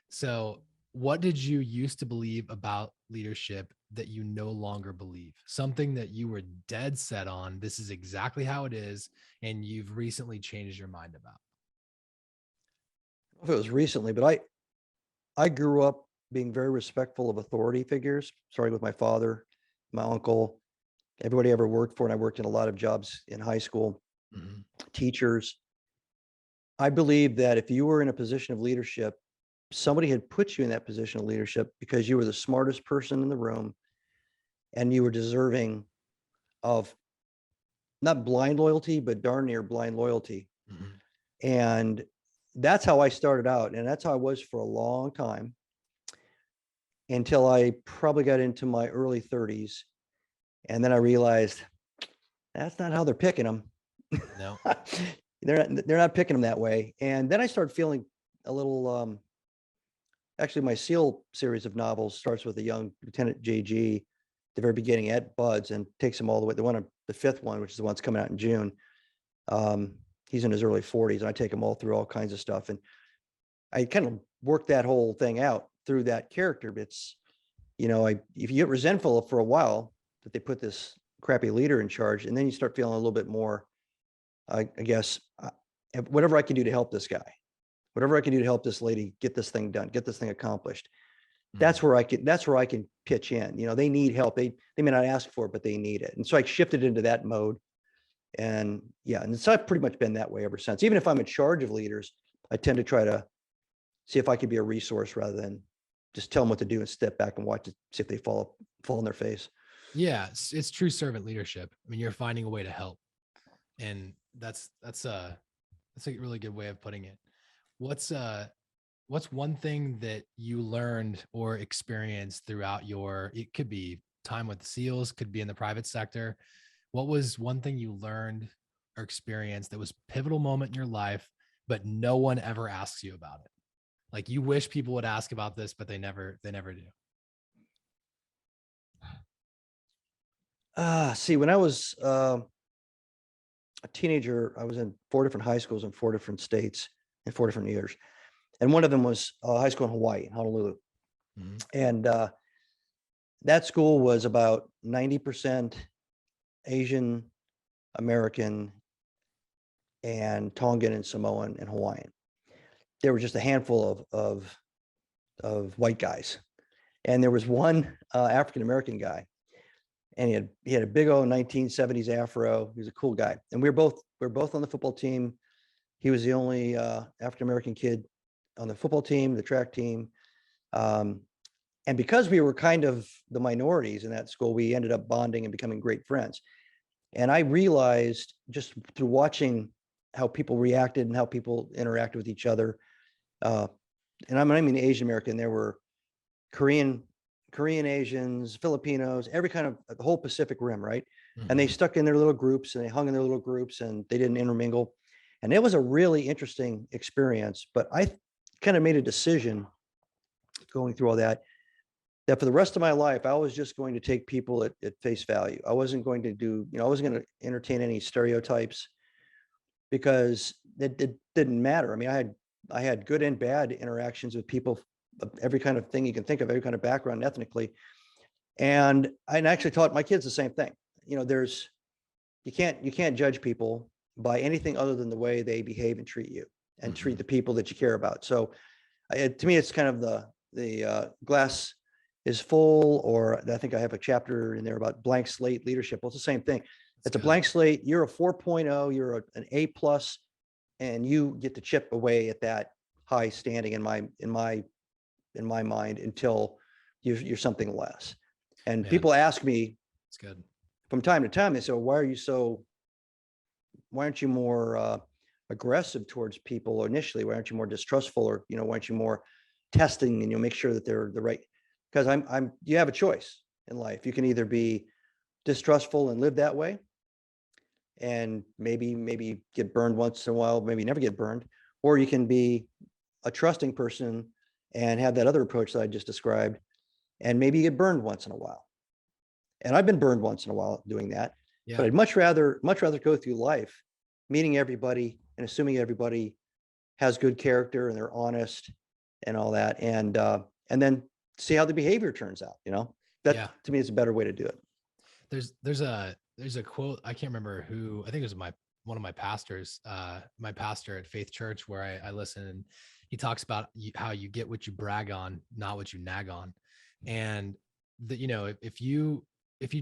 So what did you used to believe about leadership that you no longer believe? Something that you were dead set on, this is exactly how it is, and you've recently changed your mind about. I don't know if it was recently, but I grew up being very respectful of authority figures, starting with my father, my uncle, everybody I ever worked for. And I worked in a lot of jobs in high school, Mhm. teachers. I believe that if you were in a position of leadership, somebody had put you in that position of leadership because you were the smartest person in the room, and you were deserving of not blind loyalty, but darn near blind loyalty. Mhm. And that's how I started out. And that's how I was for a long time, until I probably got into my early 30s. And then I realized that's not how they're picking them. No. They're not picking them that way. And then I started feeling a little actually my SEAL series of novels starts with a young Lieutenant JG, the very beginning at Buds, and takes him all the way. The fifth one, which is the one that's coming out in June. He's in his early 40s, and I take him all through all kinds of stuff. And I kind of worked that whole thing out through that character. It's, if you get resentful for a while that they put this crappy leader in charge, and then you start feeling a little bit more, I guess, whatever I can do to help this guy, whatever I can do to help this lady get this thing done, get this thing accomplished. That's Mhm. where I can pitch in. They need help. They may not ask for it, but they need it. And so I shifted into that mode. And yeah, and so I've pretty much been that way ever since. Even if I'm in charge of leaders, I tend to try to see if I can be a resource rather than just tell them what to do and step back and watch to see if they fall on their face. Yeah, it's true servant leadership. I mean, you're finding a way to help. And that's a really good way of putting it. What's one thing that you learned or experienced throughout it could be time with the SEALs, could be in the private sector. What was one thing you learned or experienced that was a pivotal moment in your life, but no one ever asks you about it? Like you wish people would ask about this, but they never do. See, when I was a teenager, I was in 4 different high schools in 4 different states in 4 different years. And one of them was high school in Hawaii, Honolulu. Mhm. And that school was about 90% Asian American and Tongan and Samoan and Hawaiian. There were just a handful of white guys, and there was one African American guy, and he had a big old 1970s afro. He was a cool guy, and we were both on the football team. He was the only African American kid on the football team, the track team. Um, and because we were kind of the minorities in that school, we ended up bonding and becoming great friends. And I realized just through watching how people reacted and how people interacted with each other. And I mean Asian American. There were Korean Asians, Filipinos, every kind of the whole Pacific Rim, right? And they Mhm. stuck in their little groups and they hung in their little groups and they didn't intermingle. And it was a really interesting experience. But I kind of made a decision going through all that for the rest of my life, I was just going to take people at face value. I wasn't going to do, I wasn't going to entertain any stereotypes because it didn't matter. I mean, I had good and bad interactions with people of every kind of thing you can think of, every kind of background ethnically. And I actually taught my kids the same thing. You can't judge people by anything other than the way they behave and treat you and treat the people that you care about. So to me, it's kind of the glass is full, or I think I have a chapter in there about blank slate leadership. Well, it's the same thing. It's a blank slate. You're a 4.0, you're an A plus, and you get to chip away at that high standing in my mind until you're something less. And people ask me It's good. from time to time, they say, well, why aren't you more aggressive towards people initially? Why aren't you more distrustful, or, why aren't you more testing and you'll make sure that they're the right? Because you have a choice in life. You can either be distrustful and live that way and maybe get burned once in a while, maybe never get burned, or you can be a trusting person and have that other approach that I just described, and maybe get burned once in a while. And I've been burned once in a while doing that, but I'd much rather go through life meeting everybody and assuming everybody has good character and they're honest and all that, and then see how the behavior turns out. That to me is a better way to do it. There's a quote, I can't remember who, I think it was one of my pastors, my pastor at Faith Church where I listen, and he talks about how you get what you brag on, not what you nag on. And if you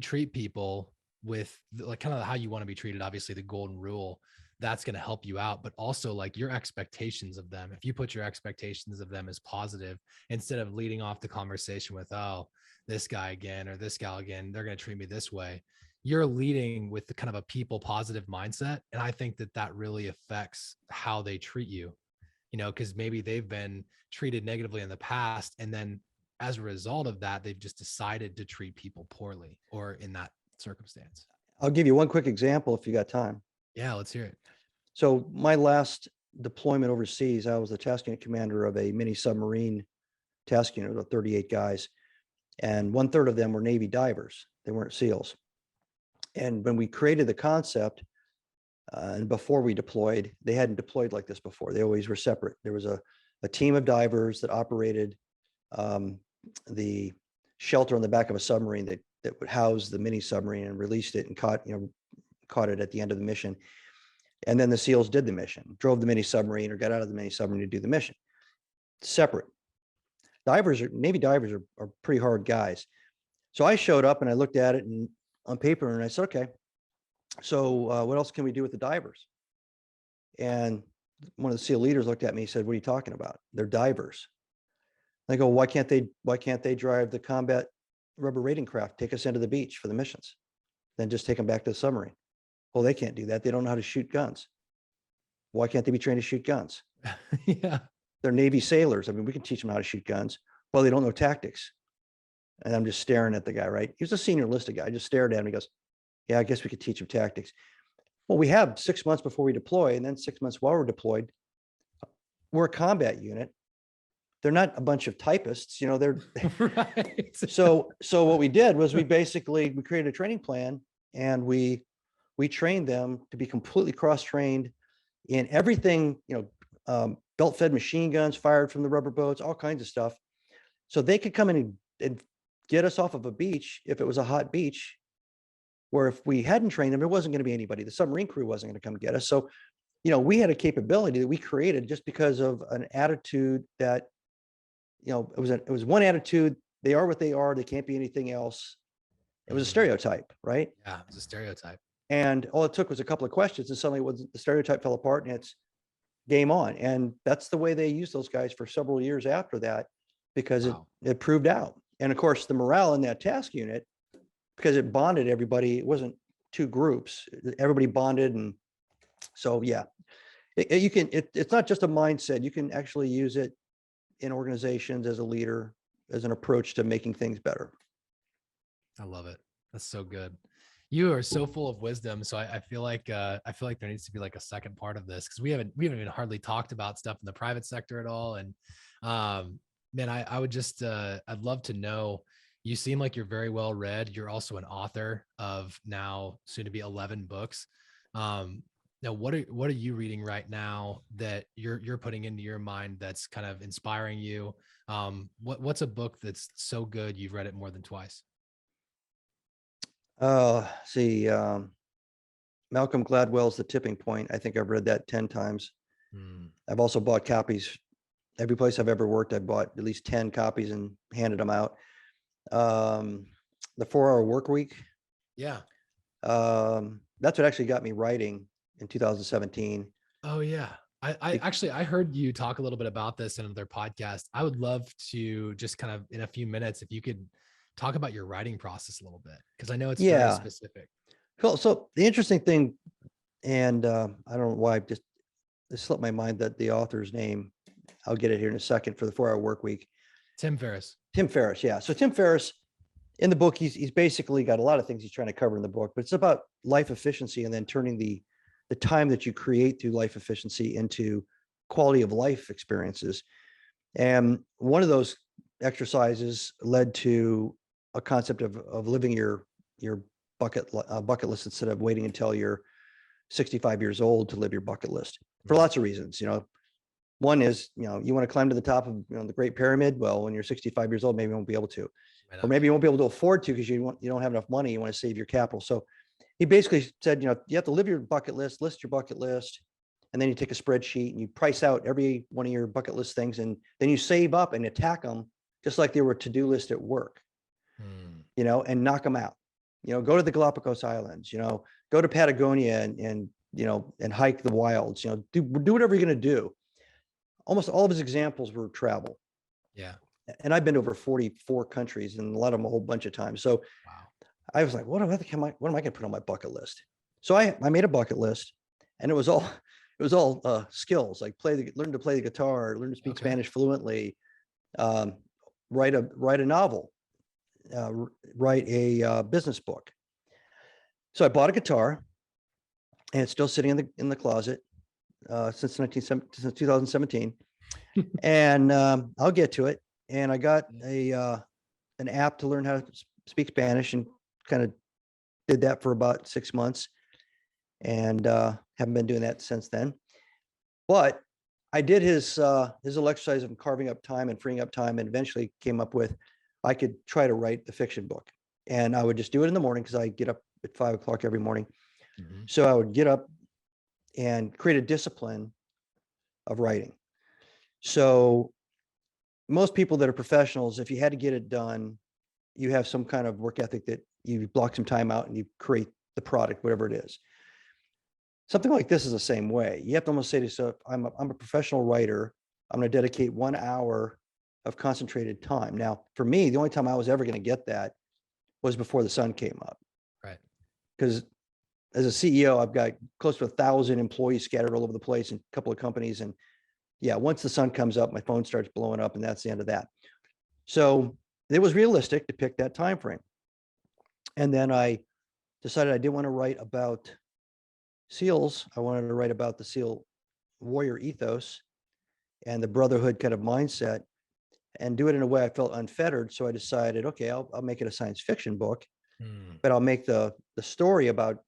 treat people with like kind of how you want to be treated, obviously the golden rule, that's going to help you out, but also like your expectations of them. If you put your expectations of them as positive, instead of leading off the conversation with, oh, this guy again, or this gal again, they're going to treat me this way. You're leading with the kind of a people positive mindset. And I think that really affects how they treat you, because maybe they've been treated negatively in the past. And then as a result of that, they've just decided to treat people poorly, or in that circumstance. I'll give you one quick example if you got time. Yeah, let's hear it. So my last deployment overseas, I was the task unit commander of a mini submarine task unit of 38 guys. And 1/3 of them were Navy divers. They weren't SEALs. And when we created the concept, and before we deployed, they hadn't deployed like this before. They always were separate. There was a team of divers that operated the shelter on the back of a submarine that would house the mini submarine, and released it and caught it at the end of the mission. And then the SEALs did the mission, drove the mini submarine or got out of the mini submarine to do the mission. Separate. Navy divers are pretty hard guys. So I showed up and I looked at it on paper and I said, okay, so what else can we do with the divers? And one of the SEAL leaders looked at me and said, what are you talking about? They're divers. I go, why can't they drive the combat rubber raiding craft, take us into the beach for the missions, then just take them back to the submarine? Well, they can't do that. They don't know how to shoot guns. Why can't they be trained to shoot guns? Yeah. They're Navy sailors. I mean, we can teach them how to shoot guns. Well, they don't know tactics. And I'm just staring at the guy, right? He was a senior enlisted guy. I just stared at him. He goes, yeah, I guess we could teach them tactics. Well, we have 6 months before we deploy, and then 6 months while we're deployed. We're a combat unit. They're not a bunch of typists, they're Right. So what we did was we created a training plan, and we trained them to be completely cross-trained in everything, belt-fed machine guns fired from the rubber boats, all kinds of stuff. So they could come in and get us off of a beach if it was a hot beach, where if we hadn't trained them, there wasn't going to be anybody. The submarine crew wasn't going to come get us. So, we had a capability that we created just because of an attitude that, it was one attitude. They are what they are. They can't be anything else. It was a stereotype, right? Yeah, it's a stereotype. And all it took was a couple of questions, and suddenly the stereotype fell apart, and it's game on. And that's the way they used those guys for several years after that, because it proved out. And of course, the morale in that task unit, because it bonded everybody, it wasn't two groups, everybody bonded. And so, yeah. it's not just a mindset. You can actually use it in organizations as a leader, as an approach to making things better. I love it. That's so good. You are so full of wisdom. So I feel like there needs to be like a second part of this, because we haven't even hardly talked about stuff in the private sector at all. And man, I would just I'd love to know. You seem like you're very well read. You're also an author of now soon to be 11 books. Now, what are you reading right now that you're putting into your mind that's kind of inspiring you? What's a book that's so good you've read it more than twice? See, Malcolm Gladwell's The Tipping Point. I think I've read that 10 times. I've also bought copies. Every place I've ever worked, I bought at least 10 copies and handed them out. The 4-Hour Work Week. Yeah. That's what actually got me writing in 2017. Oh yeah. I heard you talk a little bit about this in their podcast. I would love to just kind of in a few minutes, if you could talk about your writing process a little bit, because I know it's very specific. Cool. So the interesting thing, and I don't know why it slipped my mind that the author's name, I'll get it here in a second, for the 4-Hour Work Week. Tim Ferriss. Tim Ferriss. Yeah. So Tim Ferriss, in the book, he's basically got a lot of things he's trying to cover in the book, but it's about life efficiency and then turning the time that you create through life efficiency into quality of life experiences. And one of those exercises led to a concept of living your bucket list instead of waiting until you're 65 years old to live your bucket list, for lots of reasons. One is, you want to climb to the top of the Great Pyramid. Well, when you're 65 years old, maybe you won't be able to, or maybe you won't be able to afford to because you don't have enough money. You want to save your capital. So he basically said, you have to live your bucket list, list your bucket list, and then you take a spreadsheet and you price out every one of your bucket list things, and then you save up and attack them just like they were a to-do list at work, and knock them out. Go to the Galapagos Islands, go to Patagonia and hike the wilds, do whatever you're going to do. Almost all of his examples were travel. Yeah. And I've been to over 44 countries, and a lot of them a whole bunch of times. So wow. I was like, what am I going to put on my bucket list? So I made a bucket list, and it was all skills, like learn to play the guitar, learn to speak Spanish fluently, write a novel, write a business book. So I bought a guitar, and it's still sitting in the closet since 2017, and I'll get to it. And I got an app to learn how to speak Spanish, and kind of did that for about 6 months, and haven't been doing that since then. But I did his little exercise of carving up time and freeing up time, and eventually came up with I could try to write the fiction book. And I would just do it in the morning, because I get up at 5 o'clock every morning. So I would get up and create a discipline of writing. So most people that are professionals, if you had to get it done, you have some kind of work ethic that you block some time out and you create the product, whatever it is. Something like this is the same way. You have to almost say to yourself, I'm a professional writer. I'm going to dedicate 1 hour of concentrated time. Now, for me, the only time I was ever going to get that was before the sun came up. Right. Because as a CEO, I've got close to 1,000 employees scattered all over the place in a couple of companies. And yeah, once the sun comes up, my phone starts blowing up, and that's the end of that. So it was realistic to pick that time frame. And then I decided I didn't want to write about SEALs. I wanted to write about the SEAL warrior ethos and the brotherhood kind of mindset, and do it in a way I felt unfettered. So I decided, okay, I'll make it a science fiction book, but I'll make the story about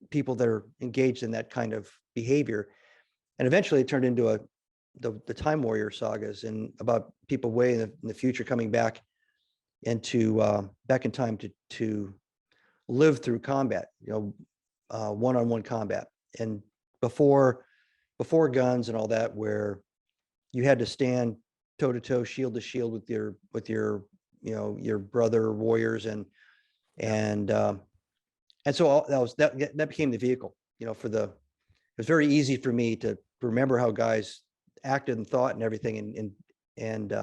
people that are engaged in that kind of behavior. And eventually it turned into the Time Warrior sagas, and about people way in the future coming back in time to live through combat, one-on-one combat. And before guns and all that, where you had to stand toe to toe, shield to shield with your brother warriors, and so that became the vehicle, it was very easy for me to remember how guys acted and thought and everything, and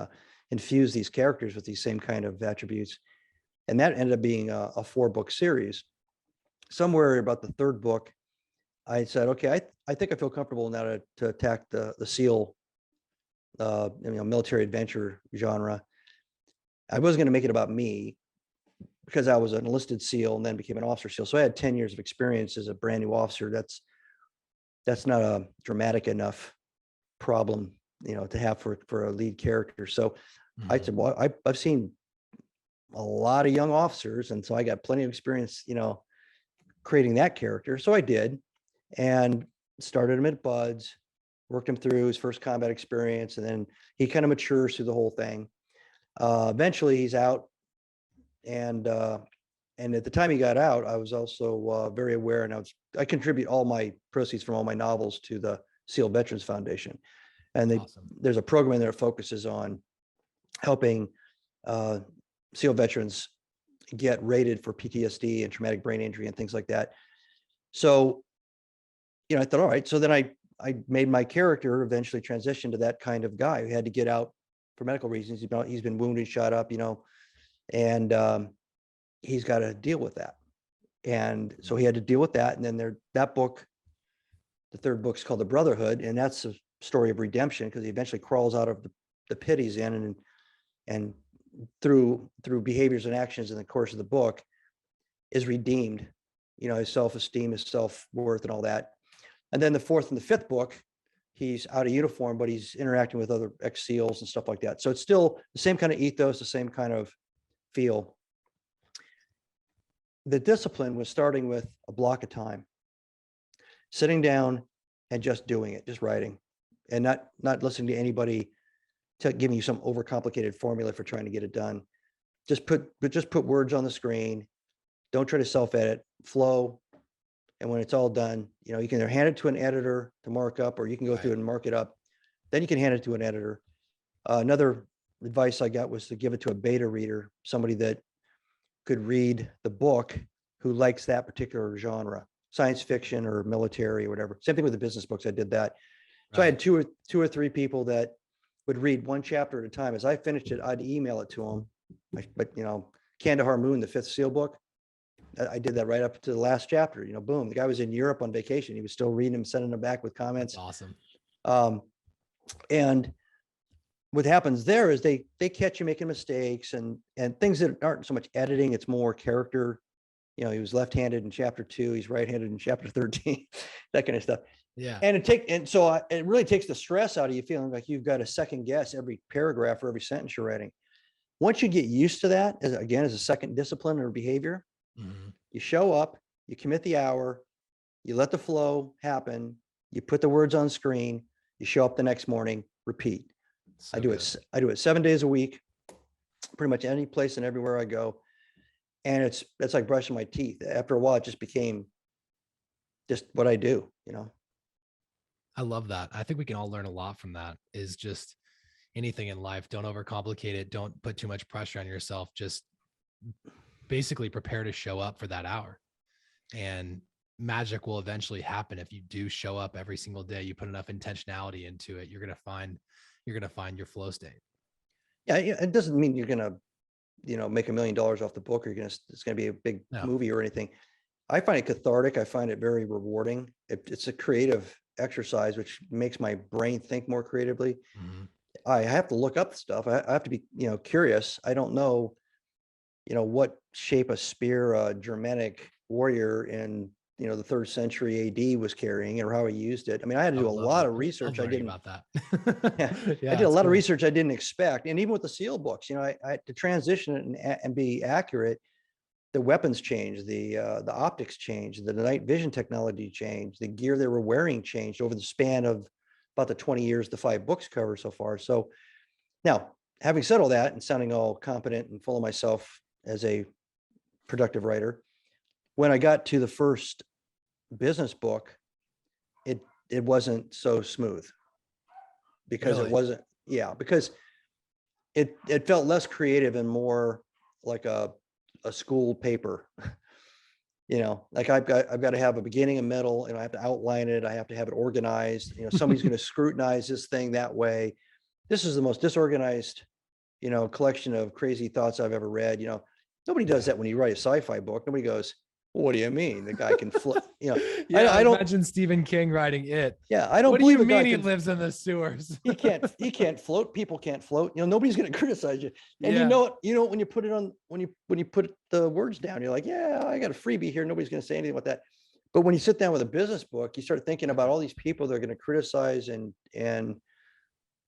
infuse these characters with these same kind of attributes. And that ended up being a 4-book series. Somewhere about the 3rd book, I said, okay, I think I feel comfortable now to attack the SEAL, military adventure genre. I wasn't going to make it about me because I was an enlisted SEAL and then became an officer SEAL. So I had 10 years of experience as a brand new officer. That's not a dramatic enough problem, to have for a lead character. So I Mhm. said, well, I've seen a lot of young officers, and so I got plenty of experience, creating that character. So I did, and started him at Buds, worked him through his first combat experience, and then he kind of matures through the whole thing. Eventually, he's out, and at the time he got out, I was also very aware, and I contribute all my proceeds from all my novels to the SEAL Veterans Foundation, and Awesome. there's a program in there that focuses on helping uh, SEAL veterans get rated for PTSD and traumatic brain injury and things like that. So, I thought, all right. So then I made my character eventually transition to that kind of guy who had to get out for medical reasons. He's been wounded, shot up, and he's got to deal with that. And so he had to deal with that. And then that book, the third book's called The Brotherhood, and that's a story of redemption because he eventually crawls out of the pit he's in, and through behaviors and actions in the course of the book is redeemed, his self-esteem, his self-worth, and all that. And then the fourth and the fifth book, he's out of uniform, but he's interacting with other ex-SEALs and stuff like that. So it's still the same kind of ethos, the same kind of feel. The discipline was starting with a block of time, sitting down and just doing it, just writing, and not listening to anybody giving you some overcomplicated formula for trying to get it done. Just put words on the screen. Don't try to self-edit, flow. And when it's all done, you can either hand it to an editor to mark up, or you can go through and mark it up. Then you can hand it to an editor. Another advice I got was to give it to a beta reader, somebody that could read the book who likes that particular genre, science fiction or military or whatever. Same thing with the business books. I did that. So I had two or three people that would read one chapter at a time. As I finished it, I'd email it to them. But Kandahar Moon, the fifth SEAL book, I did that right up to the last chapter. Boom. The guy was in Europe on vacation. He was still reading them, sending them back with comments. That's awesome. And what happens there is they catch you making mistakes and things that aren't so much editing. It's more character. He was left-handed in chapter 2. He's right-handed in chapter 13, that kind of stuff. Yeah. And it really takes the stress out of you feeling like you've got to second guess every paragraph or every sentence you're writing. Once you get used to that, as a second discipline or behavior, you show up, you commit the hour, you let the flow happen, you put the words on screen, you show up the next morning, repeat. So I do it 7 days a week, pretty much any place and everywhere I go. And it's like brushing my teeth. After a while, it just became just what I do, I love that. I think we can all learn a lot from that. Is just anything in life, don't overcomplicate it. Don't put too much pressure on yourself. Just basically prepare to show up for that hour, and magic will eventually happen. If you do show up every single day, you put enough intentionality into it, you're going to find your flow state. Yeah. It doesn't mean you're going to, make $1 million off the book, or it's going to be a big movie or anything. I find it cathartic. I find it very rewarding. It's a creative exercise, which makes my brain think more creatively. I have to look up stuff. I have to be, curious. I don't know, what shape a spear a Germanic warrior in, the 3rd century AD was carrying, or how he used it. I mean, I had to do a lot of research. I didn't about that. I did a lot of research I didn't expect. And even with the SEAL books, I had to transition it and be accurate. The weapons changed, the optics changed, the night vision technology changed, the gear they were wearing changed over the span of about the 20 years the 5 books cover so far. So now, having said all that and sounding all competent and full of myself as a productive writer, when I got to the first business book, it wasn't so smooth, because it wasn't, because it felt less creative and more like a school paper. Like I've got to have a beginning, a middle, and I have to outline it. I have to have it organized. Somebody's going to scrutinize this thing that way. This is the most disorganized, collection of crazy thoughts I've ever read. Nobody does that when you write a sci-fi book. Nobody goes, What do you mean? The guy can float, Yeah, I don't, imagine Stephen King writing it. yeah, I don't What do you believe a guy mean he can, lives in the sewers? he can't float. People can't float. Nobody's going to criticize you. And Yeah. when you put it on, when you put the words down, you're like, yeah, I got a freebie here. Nobody's going to say anything about that. But when you sit down with a business book, you start thinking about all these people that are going to criticize and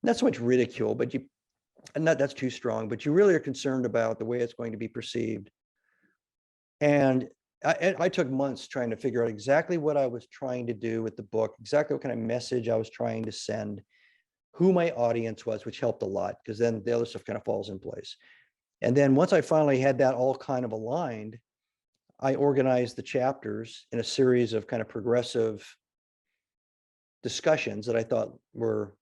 not so much ridicule, but and that's too strong, but you really are concerned about the way it's going to be perceived. And I took months trying to figure out exactly what I was trying to do with the book, exactly what kind of message I was trying to send, who my audience was, which helped a lot because then the other stuff kind of falls in place. And then once I finally had that all kind of aligned, I organized the chapters in a series of kind of progressive discussions that I thought were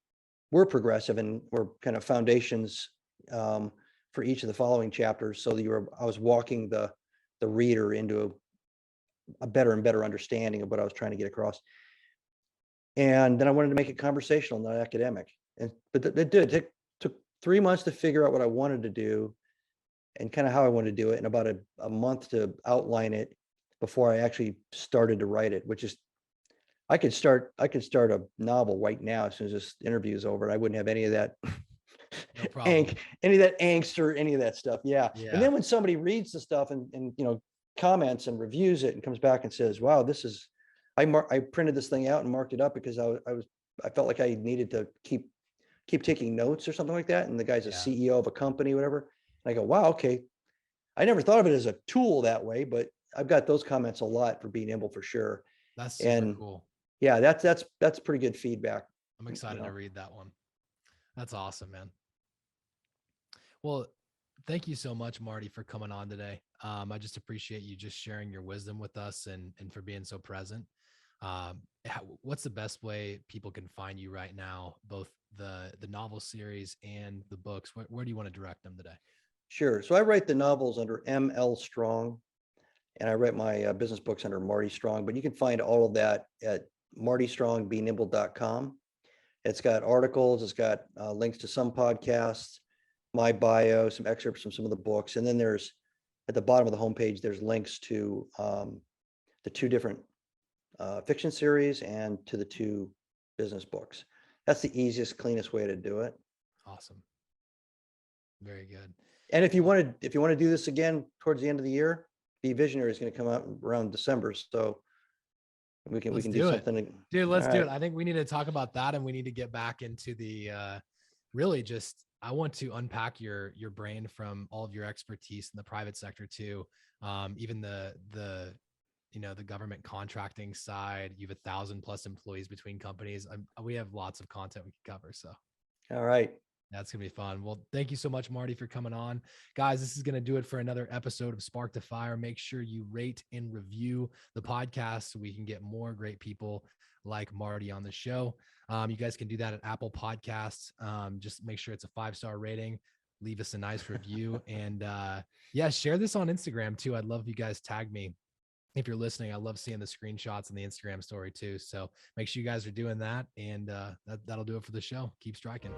progressive and were kind of foundations for each of the following chapters. So that I was walking the reader into a better and better understanding of what I was trying to get across. And then I wanted to make it conversational, not academic. But it did. It took 3 months to figure out what I wanted to do and kind of how I wanted to do it, and about a month to outline it before I actually started to write it, which is I could start a novel right now as soon as this interview is over. I wouldn't have any of that No problem. any of that angst or any of that stuff. Yeah. Yeah. And then when somebody reads the stuff and comments and reviews it and comes back and says, wow, this is, I printed this thing out and marked it up because I felt like I needed to keep taking notes or something like that. And the guy's a CEO of a company, whatever. And I go, wow, okay. I never thought of it as a tool that way, but I've got those comments a lot for being Nimble for sure. That's super And cool. yeah, that's pretty good feedback. I'm excited to read that one. That's awesome, man. Well, thank you so much, Marty, for coming on today. I just appreciate you just sharing your wisdom with us and for being so present. What's the best way people can find you right now, both the novel series and the books? Where do you want to direct them today? Sure. So I write the novels under ML Strong, and I write my business books under Marty Strong, but you can find all of that at martystrongbenimble.com. It's got articles, it's got links to some podcasts, my bio, some excerpts from some of the books. And then there's, at the bottom of the homepage, there's links to the 2 different fiction series and to the 2 business books. That's the easiest, cleanest way to do it. Awesome. Very good. And if you want to do this again towards the end of the year, Be Visionary is going to come out around December. So we can do something. Dude, let's do it. I think we need to talk about that, and we need to get back into the really just, I want to unpack your brain from all of your expertise in the private sector too. Even the government contracting side. You have 1,000+ employees between companies. We have lots of content we can cover. So all right. That's going to be fun. Well, thank you so much, Marty, for coming on. Guys, this is going to do it for another episode of Spark to Fire. Make sure you rate and review the podcast so we can get more great people like Marty on the show. You guys can do that at Apple Podcasts. Just make sure it's a 5-star rating. Leave us a nice review. And share this on Instagram too. I'd love if you guys tag me. If you're listening, I love seeing the screenshots and the Instagram story too. So make sure you guys are doing that. And that'll do it for the show. Keep striking.